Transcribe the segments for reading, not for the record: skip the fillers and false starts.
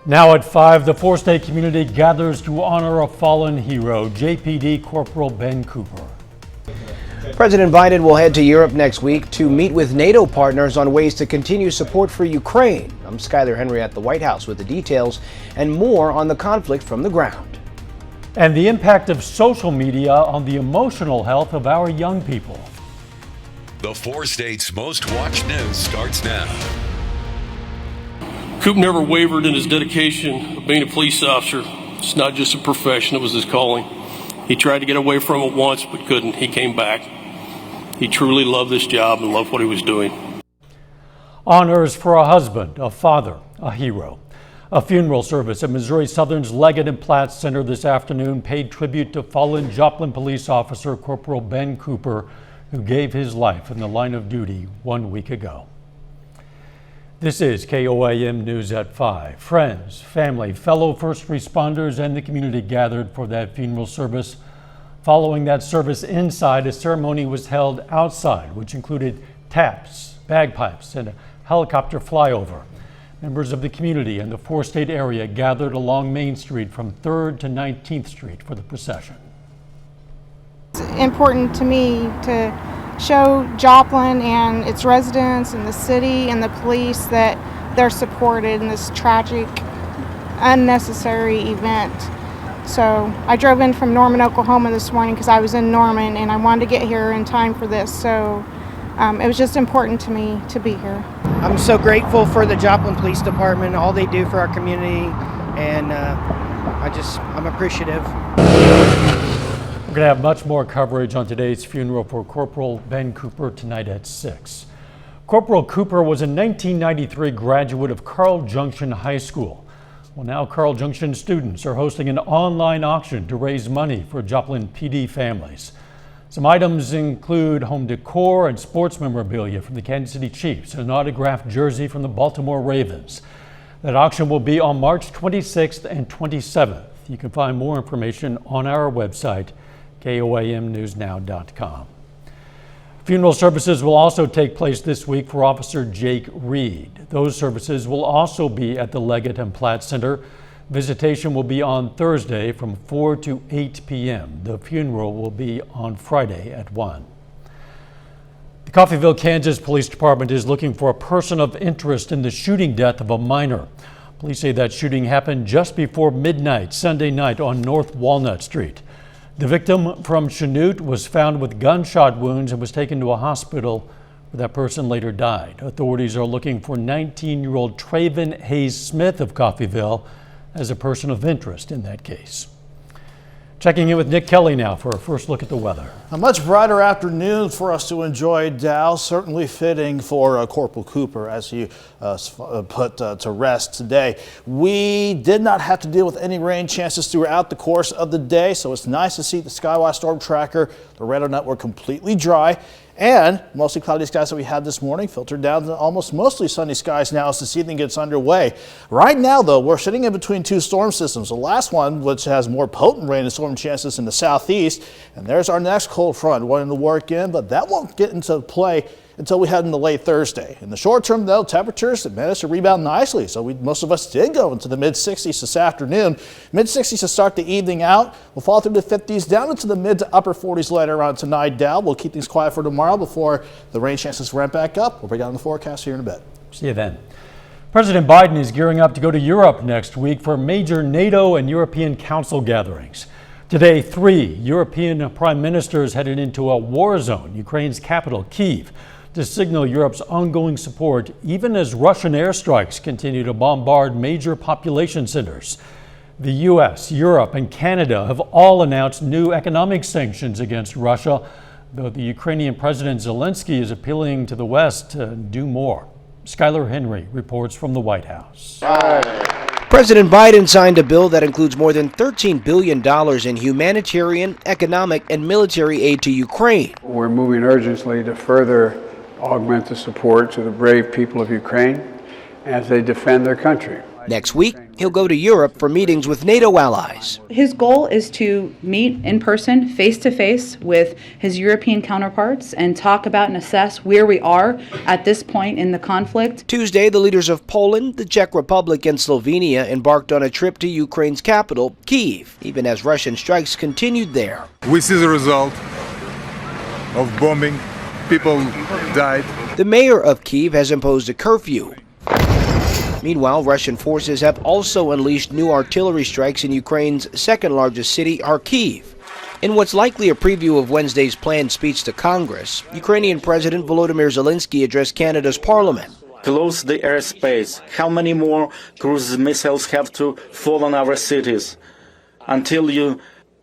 Now at 5, the four-state community gathers to honor a fallen hero, JPD Corporal Ben Cooper. President Biden will head to Europe next week to meet with NATO partners on ways to continue support for Ukraine. I'm Skyler Henry at the White House with the details and more on the conflict from the ground. And the impact of social media on the emotional health of our young people. The four states' most watched news starts now. Coop never wavered in his dedication of being a police officer. It's not just a profession, it was his calling. He tried to get away from it once, but couldn't. He came back. He truly loved this job and loved what he was doing. Honors for a husband, a father, a hero. A funeral service at Missouri Southern's Leggett and Platt Center this afternoon paid tribute to fallen Joplin police officer Corporal Ben Cooper, who gave his life in the line of duty 1 week ago. This is KOAM News at 5. Friends, family, fellow first responders, and the community gathered for that funeral service. Following that service inside, a ceremony was held outside, which included taps, bagpipes, and a helicopter flyover. Members of the community and the four-state area gathered along Main Street from 3rd to 19th Street for the procession. It's important to me to show Joplin and its residents and the city and the police that they're supported in this tragic, unnecessary event. So I drove in from Norman, Oklahoma this morning because I was in Norman and I wanted to get here in time for this. So it was just important to me to be here. I'm so grateful for the Joplin Police Department, all they do for our community, and I'm appreciative. We're going to have much more coverage on today's funeral for Corporal Ben Cooper tonight at 6. Corporal Cooper was a 1993 graduate of Carl Junction High School. Well, now Carl Junction students are hosting an online auction to raise money for Joplin PD families. Some items include home decor and sports memorabilia from the Kansas City Chiefs and an autographed jersey from the Baltimore Ravens. That auction will be on March 26th and 27th. You can find more information on our website, KOAMnewsnow.com. Funeral services will also take place this week for Officer Jake Reed. Those services will also be at the Leggett and Platt Center. Visitation will be on Thursday from 4 to 8 p.m. The funeral will be on Friday at 1. The Coffeyville, Kansas Police Department is looking for a person of interest in the shooting death of a minor. Police say that shooting happened just before midnight Sunday night on North Walnut Street. The victim from Chanute was found with gunshot wounds and was taken to a hospital where that person later died. Authorities are looking for 19-year-old Traven Hayes Smith of Coffeyville as a person of interest in that case. Checking in with Nick Kelly now for a first look at the weather. A much brighter afternoon for us to enjoy, Dow. Certainly fitting for Corporal Cooper as he put to rest today. We did not have to deal with any rain chances throughout the course of the day, so it's nice to see the Skywise Storm Tracker, the radar network completely dry. And mostly cloudy skies that we had this morning filtered down to almost mostly sunny skies now as this evening gets underway. Right now, though, we're sitting in between two storm systems. The last one, which has more potent rain and storm chances in the southeast. And there's our next cold front wanting to work in, but that won't get into play until we head into late Thursday. In the short term, though, temperatures managed to rebound nicely. So most of us did go into the mid-60s this afternoon. Mid-60s to start the evening out. We'll fall through the 50s down into the mid to upper 40s later on tonight. Dow. We'll keep things quiet for tomorrow before the rain chances ramp back up. We'll break down the forecast here in a bit. See you then. President Biden is gearing up to go to Europe next week for major NATO and European Council gatherings. Today, 3 European prime ministers headed into a war zone, Ukraine's capital, Kyiv, to signal Europe's ongoing support, even as Russian airstrikes continue to bombard major population centers. The U.S., Europe, and Canada have all announced new economic sanctions against Russia, though the Ukrainian President Zelensky is appealing to the West to do more. Skyler Henry reports from the White House. President Biden signed a bill that includes more than $13 billion in humanitarian, economic, and military aid to Ukraine. We're moving urgently to further augment the support to the brave people of Ukraine as they defend their country. Next week, he'll go to Europe for meetings with NATO allies. His goal is to meet in person, face-to-face, with his European counterparts and talk about and assess where we are at this point in the conflict. Tuesday, the leaders of Poland, the Czech Republic, and Slovenia embarked on a trip to Ukraine's capital, Kyiv, even as Russian strikes continued there. We see the result of bombing. People died. The mayor of Kyiv has imposed a curfew. Meanwhile, Russian forces have also unleashed new artillery strikes in Ukraine's second largest city, Kharkiv. In what's likely a preview of Wednesday's planned speech to Congress, Ukrainian President Volodymyr Zelensky addressed Canada's parliament. Close the airspace. How many more cruise missiles have to fall on our cities until you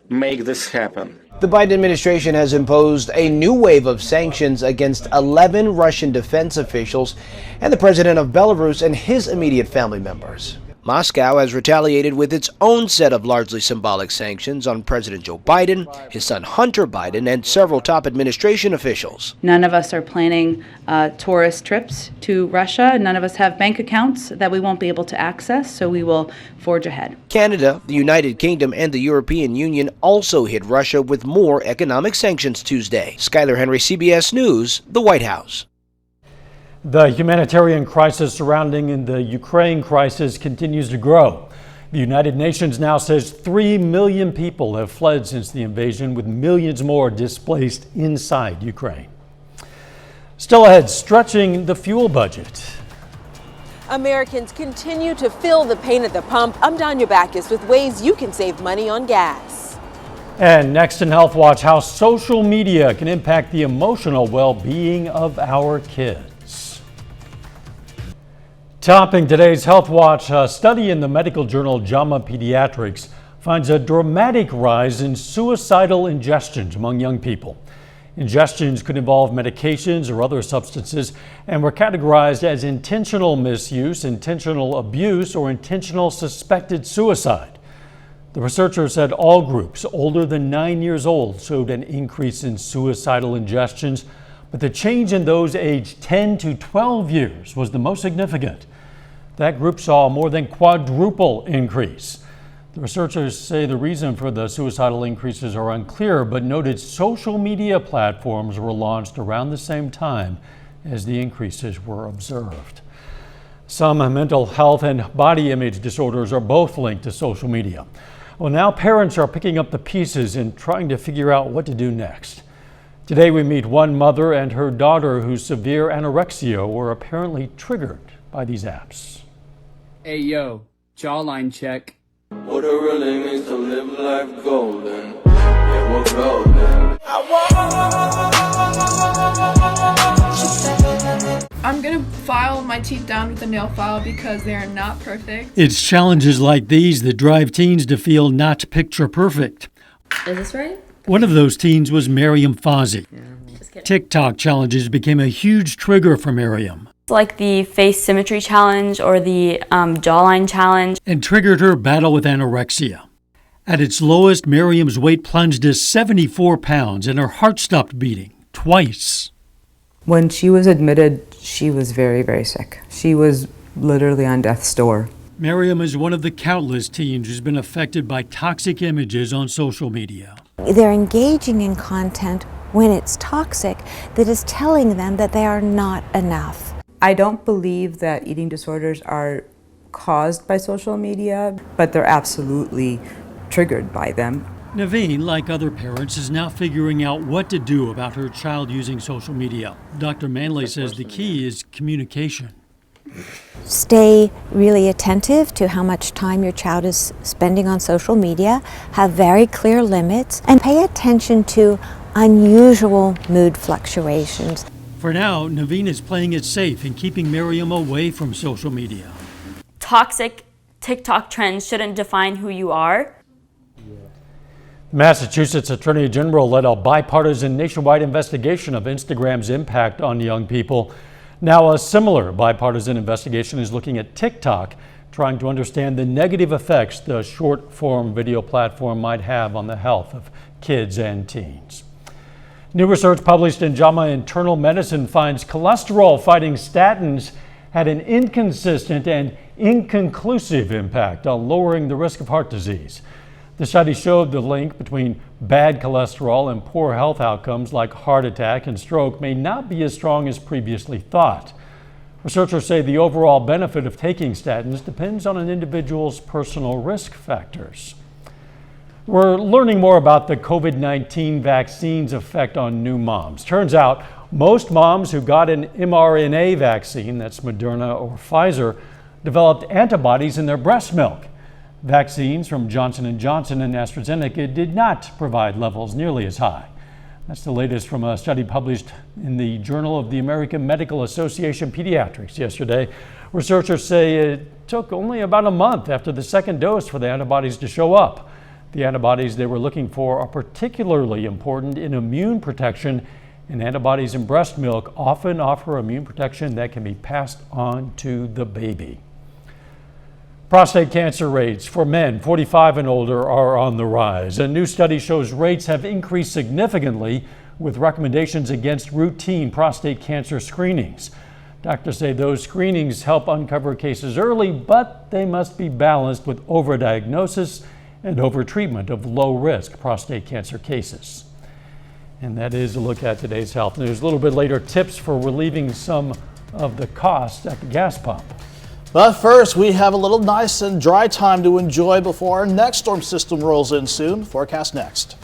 make this happen? The Biden administration has imposed a new wave of sanctions against 11 Russian defense officials and the president of Belarus and his immediate family members. Moscow has retaliated with its own set of largely symbolic sanctions on President Joe Biden, his son Hunter Biden, and several top administration officials. None of us are planning tourist trips to Russia. None of us have bank accounts that we won't be able to access, so we will forge ahead. Canada, the United Kingdom, and the European Union also hit Russia with more economic sanctions Tuesday. Skyler Henry, CBS News, the White House. The humanitarian crisis surrounding the Ukraine crisis continues to grow. The United Nations now says 3 million people have fled since the invasion, with millions more displaced inside Ukraine. Still ahead, stretching the fuel budget. Americans continue to feel the pain at the pump. I'm Danya Backus with ways you can save money on gas. And next in Health Watch, how social media can impact the emotional well-being of our kids. Topping today's Health Watch, a study in the medical journal JAMA Pediatrics finds a dramatic rise in suicidal ingestions among young people. Ingestions could involve medications or other substances and were categorized as intentional misuse, intentional abuse, or intentional suspected suicide. The researchers said all groups older than 9 years old showed an increase in suicidal ingestions, but the change in those aged 10 to 12 years was the most significant. That group saw a more than quadruple increase. The researchers say the reason for the suicidal increases are unclear, but noted social media platforms were launched around the same time as the increases were observed. Some mental health and body image disorders are both linked to social media. Well, now parents are picking up the pieces and trying to figure out what to do next. Today we meet one mother and her daughter whose severe anorexia were apparently triggered by these apps. Hey yo, jawline check. What it really means to live life golden. Yeah, we're golden. I'm gonna file my teeth down with a nail file because they are not perfect. It's challenges like these that drive teens to feel not picture perfect. Is this right? One of those teens was Miriam Fozzie. TikTok challenges became a huge trigger for Miriam. Like the face symmetry challenge or the jawline challenge. And triggered her battle with anorexia. At its lowest, Miriam's weight plunged to 74 pounds and her heart stopped beating twice. When she was admitted, she was very, very sick. She was literally on death's door. Miriam is one of the countless teens who's been affected by toxic images on social media. They're engaging in content when it's toxic that is telling them that they are not enough. I don't believe that eating disorders are caused by social media, but they're absolutely triggered by them. Naveen, like other parents, is now figuring out what to do about her child using social media. Dr. Manley says the key is communication. Stay really attentive to how much time your child is spending on social media, have very clear limits, and pay attention to unusual mood fluctuations. For now, Naveen is playing it safe and keeping Miriam away from social media. Toxic TikTok trends shouldn't define who you are. Massachusetts Attorney General led a bipartisan nationwide investigation of Instagram's impact on young people. Now a similar bipartisan investigation is looking at TikTok, trying to understand the negative effects the short-form video platform might have on the health of kids and teens. New research published in JAMA Internal Medicine finds cholesterol-fighting statins had an inconsistent and inconclusive impact on lowering the risk of heart disease. The study showed the link between bad cholesterol and poor health outcomes like heart attack and stroke may not be as strong as previously thought. Researchers say the overall benefit of taking statins depends on an individual's personal risk factors. We're learning more about the COVID-19 vaccine's effect on new moms. Turns out most moms who got an mRNA vaccine, that's Moderna or Pfizer, developed antibodies in their breast milk. Vaccines from Johnson & Johnson and AstraZeneca did not provide levels nearly as high. That's the latest from a study published in the Journal of the American Medical Association Pediatrics yesterday. Researchers say it took only about a month after the second dose for the antibodies to show up. The antibodies they were looking for are particularly important in immune protection, and antibodies in breast milk often offer immune protection that can be passed on to the baby. Prostate cancer rates for men 45 and older are on the rise. A new study shows rates have increased significantly with recommendations against routine prostate cancer screenings. Doctors say those screenings help uncover cases early, but they must be balanced with overdiagnosis and overtreatment of low-risk prostate cancer cases. And that is a look at today's health news. A little bit later, tips for relieving some of the costs at the gas pump. But first, we have a little nice and dry time to enjoy before our next storm system rolls in soon. Forecast next.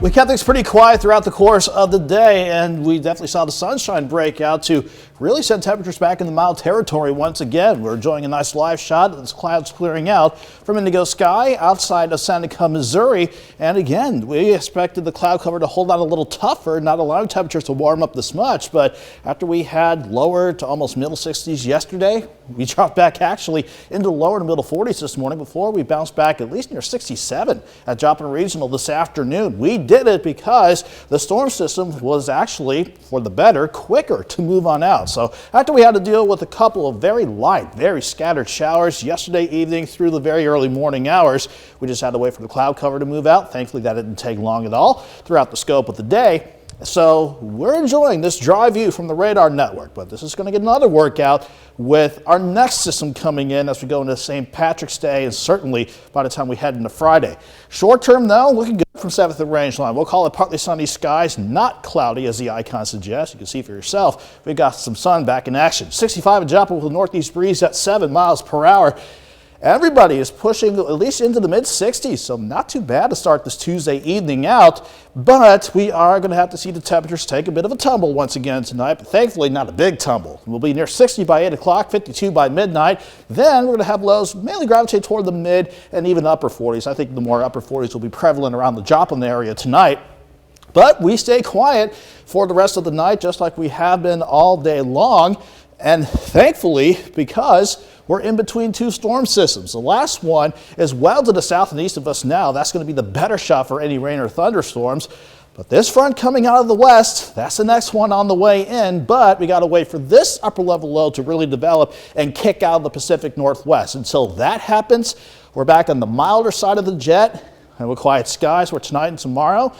We kept things pretty quiet throughout the course of the day, and we definitely saw the sunshine break out to really send temperatures back in the mild territory once again. We're enjoying a nice live shot of the clouds clearing out from indigo sky outside of Seneca, Missouri. And again, we expected the cloud cover to hold on a little tougher, not allowing temperatures to warm up this much. But after we had lower to almost middle 60s yesterday, we dropped back actually into lower to middle 40s this morning before we bounced back at least near 67 at Joplin Regional this afternoon. We did it because the storm system was actually, for the better, quicker to move on out. So after we had to deal with a couple of very light, very scattered showers yesterday evening through the very early morning hours, we just had to wait for the cloud cover to move out. Thankfully, that didn't take long at all throughout the scope of the day. So we're enjoying this dry view from the radar network, but this is going to get another workout with our next system coming in as we go into St. Patrick's Day and certainly by the time we head into Friday. Short term though, looking good from 7th and range line. We'll call it partly sunny skies, not cloudy as the icon suggests. You can see for yourself, we got some sun back in action. 65 in Joplin with a northeast breeze at 7 miles per hour. Everybody is pushing at least into the mid-60s, so not too bad to start this Tuesday evening out, but we are going to have to see the temperatures take a bit of a tumble once again tonight, but thankfully not a big tumble. We'll be near 60 by 8 o'clock, 52 by midnight. Then we're going to have lows mainly gravitate toward the mid and even upper 40s. I think the more upper 40s will be prevalent around the Joplin area tonight. But we stay quiet for the rest of the night, just like we have been all day long. And thankfully, because we're in between two storm systems. The last one is well to the south and east of us now. That's going to be the better shot for any rain or thunderstorms. But this front coming out of the west, that's the next one on the way in. But we got to wait for this upper level low to really develop and kick out of the Pacific Northwest. Until that happens, we're back on the milder side of the jet and with quiet skies for tonight and tomorrow.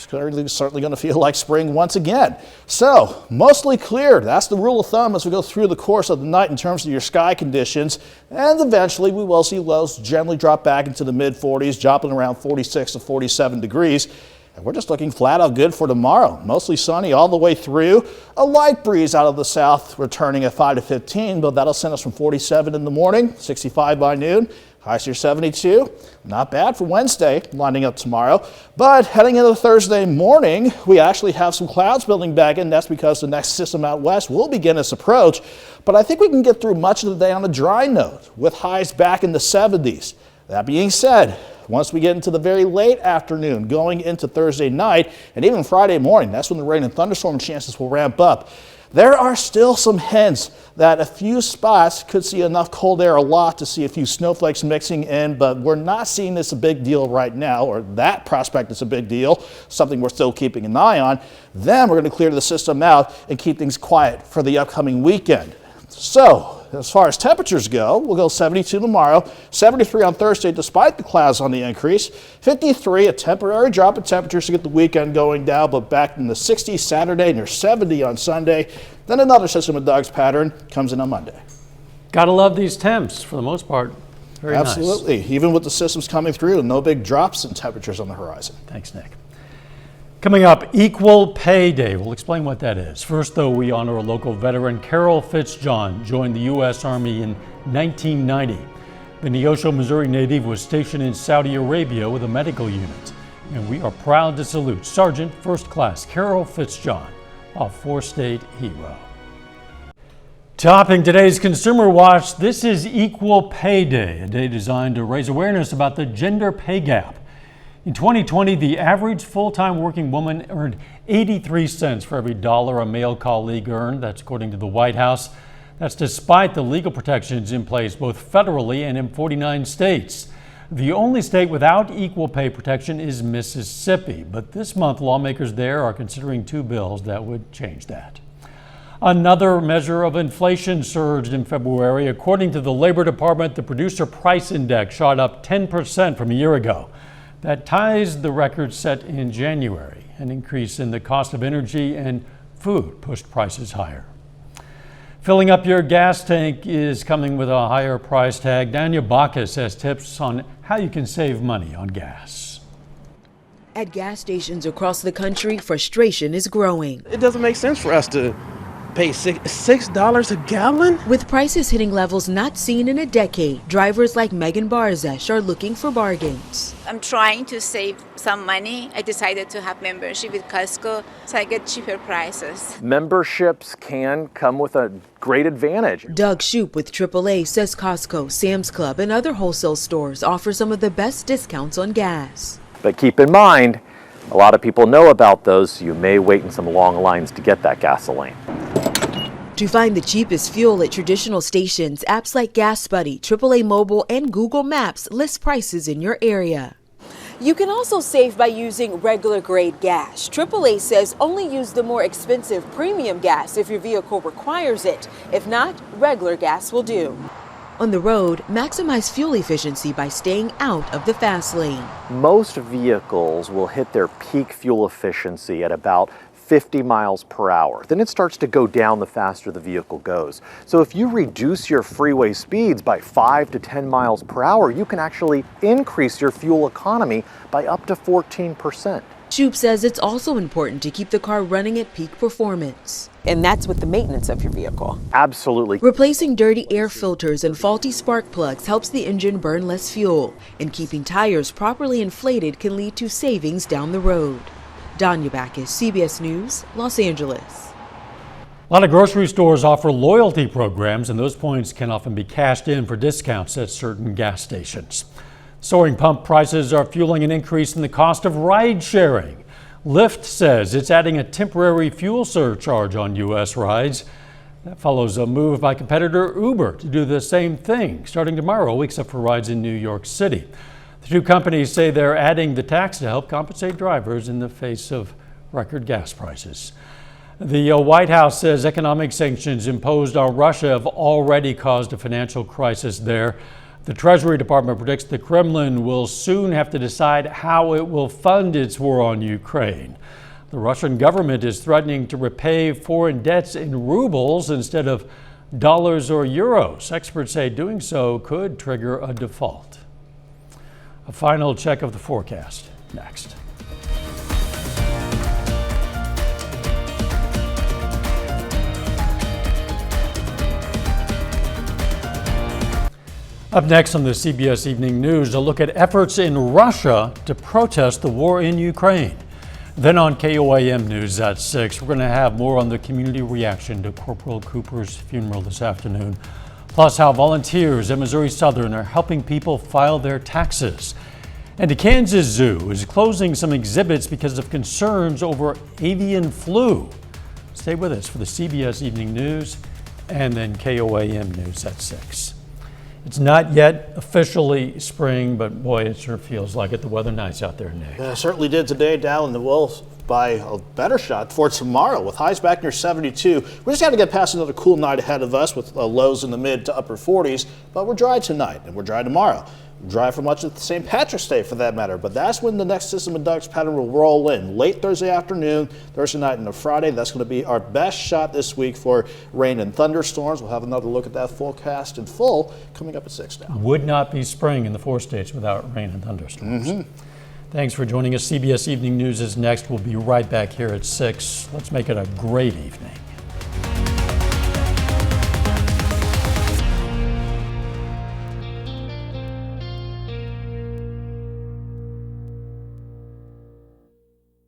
It's certainly going to feel like spring once again. So, mostly clear. That's the rule of thumb as we go through the course of the night in terms of your sky conditions. And eventually, we will see lows generally drop back into the mid-40s, dropping around 46 to 47 degrees. And we're just looking flat out good for tomorrow. Mostly sunny all the way through. A light breeze out of the south returning at 5 to 15, but that'll send us from 47 in the morning, 65 by noon. Highs near 72. Not bad for Wednesday, lining up tomorrow. But heading into Thursday morning, we actually have some clouds building back in. That's because the next system out west will begin its approach. But I think we can get through much of the day on a dry note with highs back in the 70s. That being said, once we get into the very late afternoon, going into Thursday night and even Friday morning, that's when the rain and thunderstorm chances will ramp up. There are still some hints that a few spots could see enough cold air aloft to see a few snowflakes mixing in, but we're not seeing this a big deal right now, or that prospect is a big deal, something we're still keeping an eye on. Then we're going to clear the system out and keep things quiet for the upcoming weekend. So, As far as temperatures go, we'll go 72 tomorrow, 73 on Thursday despite the clouds on the increase, 53, a temporary drop in temperatures to get the weekend going down, but back in the 60s Saturday, near 70 on Sunday. Then another system of Doug's pattern comes in on Monday. Gotta love these temps for the most part. Very nice. Absolutely. Even with the systems coming through, no big drops in temperatures on the horizon. Thanks, Nick. Coming up, Equal Pay Day. We'll explain what that is. First, though, we honor a local veteran. Carol Fitzjohn joined the U.S. Army in 1990. The Neosho, Missouri native was stationed in Saudi Arabia with a medical unit. And we are proud to salute Sergeant First Class Carol Fitzjohn, a four-state hero. Topping today's Consumer Watch, this is Equal Pay Day, a day designed to raise awareness about the gender pay gap. In 2020, the average full-time working woman earned 83 cents for every dollar a male colleague earned. That's according to the White House. That's despite the legal protections in place both federally and in 49 states. The only state without equal pay protection is Mississippi, but this month lawmakers there are considering two bills that would change that. Another measure of inflation surged in February. According to the Labor Department, the Producer Price Index shot up 10% from a year ago. That ties the record set in January. An increase in the cost of energy and food pushed prices higher. Filling up your gas tank is coming with a higher price tag. Danya Bacchus has tips on how you can save money on gas. At gas stations across the country, frustration is growing. It doesn't make sense for us to pay $6 a gallon? With prices hitting levels not seen in a decade, drivers like Megan Barzesh are looking for bargains. I'm trying to save some money. I decided to have membership with Costco so I get cheaper prices. Memberships can come with a great advantage. Doug Shoup with AAA says Costco, Sam's Club, and other wholesale stores offer some of the best discounts on gas. But keep in mind, a lot of people know about those, so you may wait in some long lines to get that gasoline. To find the cheapest fuel at traditional stations, apps like Gas Buddy, AAA Mobile, and Google Maps list prices in your area. You can also save by using regular grade gas. AAA says only use the more expensive premium gas if your vehicle requires it. If not, regular gas will do. On the road, maximize fuel efficiency by staying out of the fast lane. Most vehicles will hit their peak fuel efficiency at about 50 miles per hour. Then it starts to go down the faster the vehicle goes. So if you reduce your freeway speeds by 5 to 10 miles per hour, you can actually increase your fuel economy by up to 14%. Shoup says it's also important to keep the car running at peak performance. And that's with the maintenance of your vehicle. Absolutely. Replacing dirty air filters and faulty spark plugs helps the engine burn less fuel, and keeping tires properly inflated can lead to savings down the road. Danya Bacchus, CBS News, Los Angeles. A lot of grocery stores offer loyalty programs, and those points can often be cashed in for discounts at certain gas stations. Soaring pump prices are fueling an increase in the cost of ride sharing. Lyft says it's adding a temporary fuel surcharge on U.S. rides. That follows a move by competitor Uber to do the same thing starting tomorrow, except for rides in New York City. The two companies say they're adding the tax to help compensate drivers in the face of record gas prices. The White House says economic sanctions imposed on Russia have already caused a financial crisis there. The Treasury Department predicts the Kremlin will soon have to decide how it will fund its war on Ukraine. The Russian government is threatening to repay foreign debts in rubles instead of dollars or euros. Experts say doing so could trigger a default. A final check of the forecast next. Up next on the CBS Evening News, a look at efforts in Russia to protest the war in Ukraine. Then on KOAM News at 6, we're going to have more on the community reaction to Corporal Cooper's funeral this afternoon. Plus how volunteers at Missouri Southern are helping people file their taxes. And the Kansas Zoo is closing some exhibits because of concerns over avian flu. Stay with us for the CBS Evening News and then KOAM News at 6. It's not yet officially spring, but boy, it sure feels like it. The weather nice out there, Nick. It certainly did today, Dal, and by a better shot for tomorrow with highs back near 72. We just got to get past another cool night ahead of us with lows in the mid to upper 40s, but we're dry tonight and we're dry tomorrow. Dry for much of St. Patrick's Day for that matter, but that's when the next system of ducks pattern will roll in. Late Thursday afternoon, Thursday night, and Friday. That's going to be our best shot this week for rain and thunderstorms. We'll have another look at that forecast in full coming up at 6 now. Would not be spring in the 4 states without rain and thunderstorms. Thanks for joining us. CBS Evening News is next. We'll be right back here at 6. Let's make it a great evening.